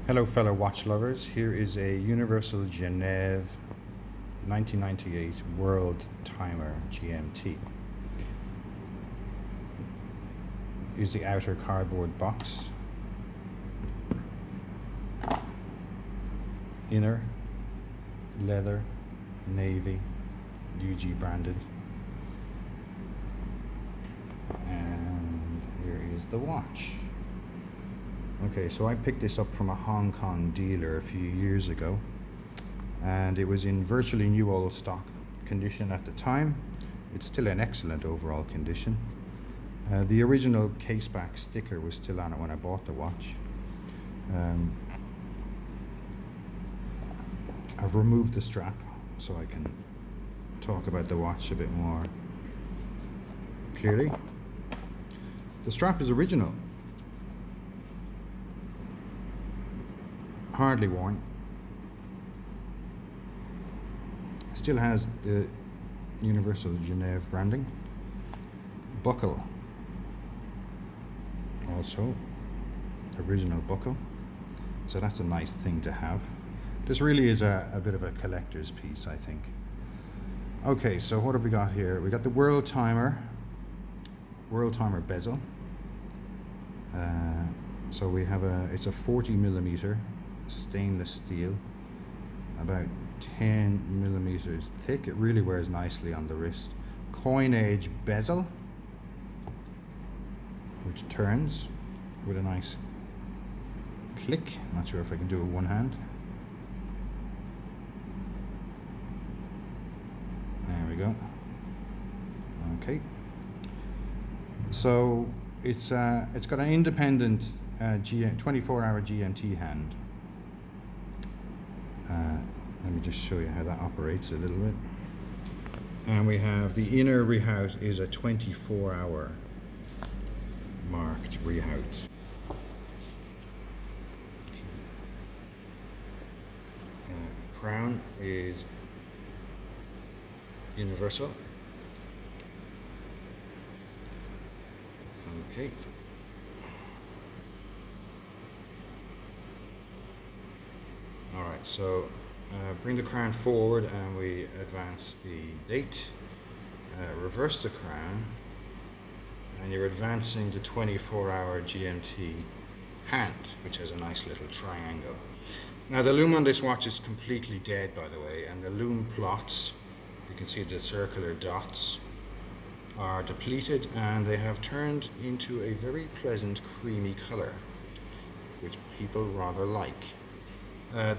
Hello fellow watch lovers, here is a Universal Geneve 1998 Worldtimer GMT. Here's the outer cardboard box. Inner, leather, navy, UG branded. And here is the watch. Okay, so I picked this up from a Hong Kong dealer a few years ago, and it was in virtually new old stock condition at the time. It's still in excellent overall condition. The original caseback sticker was still on it when I bought the watch. I've removed the strap so I can talk about the watch a bit more clearly. The strap is original. Hardly worn. Still has the Universal Geneve branding. Buckle, also original buckle, so that's a nice thing to have. This really is a bit of a collector's piece, I think. Okay, so what have we got here? We got the Worldtimer bezel. So we have it's a 40mm stainless steel, about 10mm thick. It really wears nicely on the wrist. Coin age bezel, which turns with a nice click. Not sure if I can do it with one hand. There we go. Okay, so it's got an independent 24-hour GMT hand. Let me just show you how that operates a little bit. And we have the inner rehout is a 24-hour marked rehout. Crown is universal. Okay. Alright, so bring the crown forward and we advance the date. Reverse the crown and you're advancing the 24-hour GMT hand, which has a nice little triangle. Now the lume on this watch is completely dead, by the way, and the lume plots, you can see the circular dots, are depleted and they have turned into a very pleasant creamy color, which people rather like.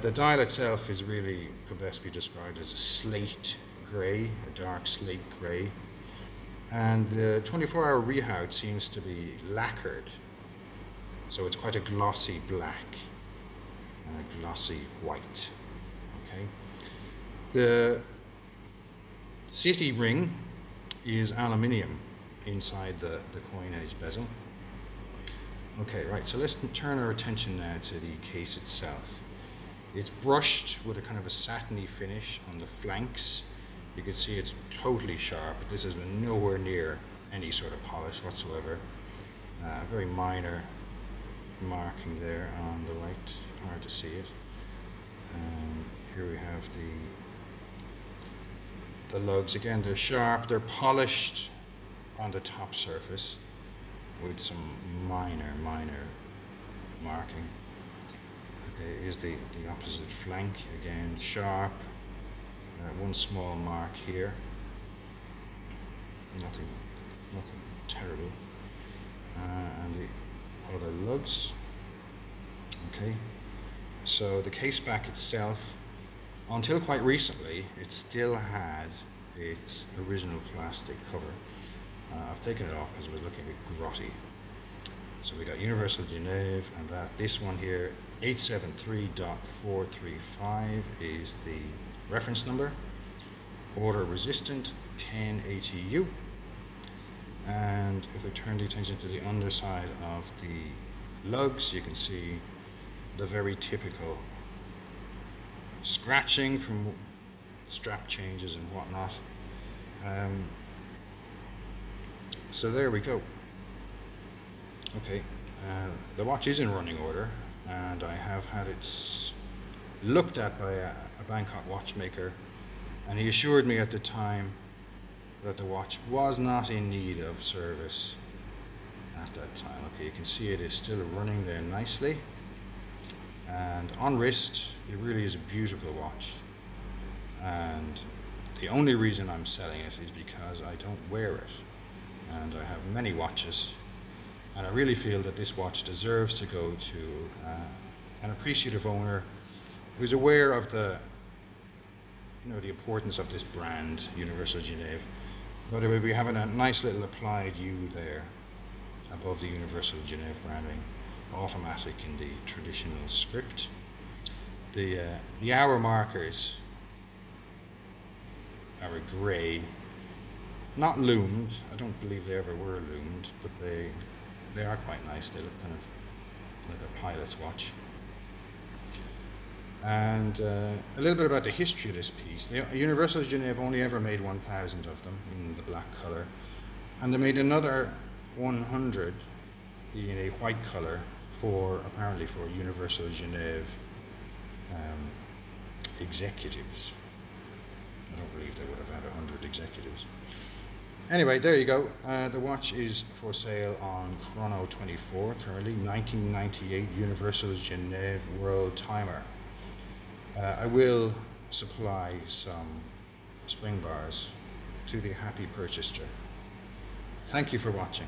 The dial itself is really, could best be described as a slate grey, a dark slate grey. And the 24-hour rehout seems to be lacquered. So it's quite a glossy black and a glossy white. Okay. The city ring is aluminium inside the coin edge bezel. Okay, right, so let's turn our attention now to the case itself. It's brushed with a kind of a satiny finish on the flanks. You can see it's totally sharp. This is nowhere near any sort of polish whatsoever. Very minor marking there on the right, hard to see it. Here we have the lugs. Again, they're sharp, they're polished on the top surface with some minor marking. Okay, here's the opposite flank, again sharp, one small mark here, nothing terrible, and the other lugs. Okay, so the case back itself, until quite recently, it still had its original plastic cover. I've taken it off because it was looking a bit grotty. So we got Universal Geneve, and this one here, 873.435 is the reference number. Order resistant, 10 ATU. And if we turn the attention to the underside of the lugs, you can see the very typical scratching from strap changes and whatnot. So there we go. Okay, the watch is in running order. and I have had it looked at by a Bangkok watchmaker, and he assured me at the time that the watch was not in need of service at that time. Okay, you can see it is still running there nicely, and on wrist it really is a beautiful watch, and the only reason I'm selling it is because I don't wear it, and I have many watches, and I really feel that this watch deserves to go to an appreciative owner who's aware of the importance of this brand, Universal Geneve. By the way, we have a nice little applied U there above the Universal Geneve branding, automatic in the traditional script. The hour markers are a grey, not loomed. I don't believe they ever were loomed, but they are quite nice. They look kind of like a pilot's watch. And a little bit about the history of this piece. The Universal Geneve only ever made 1,000 of them in the black colour, and they made another 100 in a white colour apparently for Universal Geneve executives. I don't believe they would have had 100 executives. Anyway, there you go. The watch is for sale on Chrono24 currently, 1998 Universal Geneve Worldtimer. I will supply some spring bars to the happy purchaser. Thank you for watching.